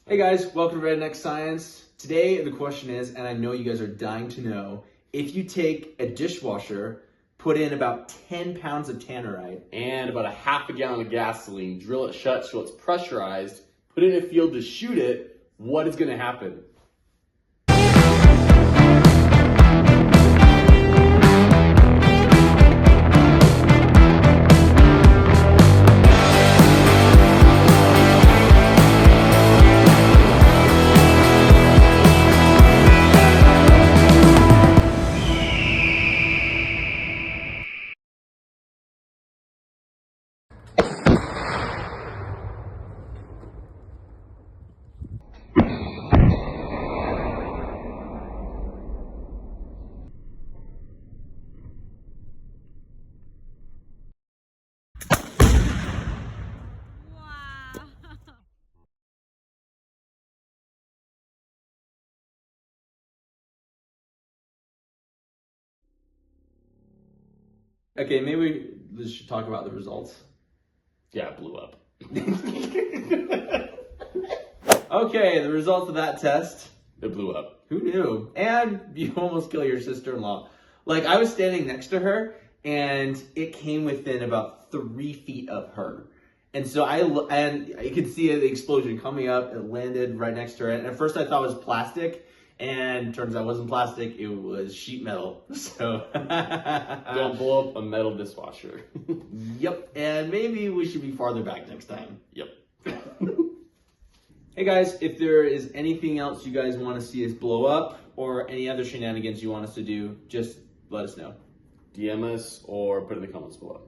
Hey guys, welcome to Redneck Science. Today the question is, and I know you guys are dying to know, if you take a dishwasher, put in about 10 pounds of tannerite, and about a half a gallon of gasoline, drill it shut so it's pressurized, put it in a field to shoot it, what is going to happen? Okay, maybe we should talk about the results. Yeah, it blew up. Okay, the results of that test. It blew up. Who knew? And you almost kill your sister-in-law. Like, I was standing next to her, and it came within about 3 feet of her. And so you could see the explosion coming up. It landed right next to her. And at first I thought it was plastic. And turns out it wasn't plastic, it was sheet metal. So Don't blow up a metal dishwasher. Yep, and maybe we should be farther back next time. Yep. Hey guys, if there is anything else you guys want to see us blow up or any other shenanigans you want us to do, just let us know. DM us or put in the comments below.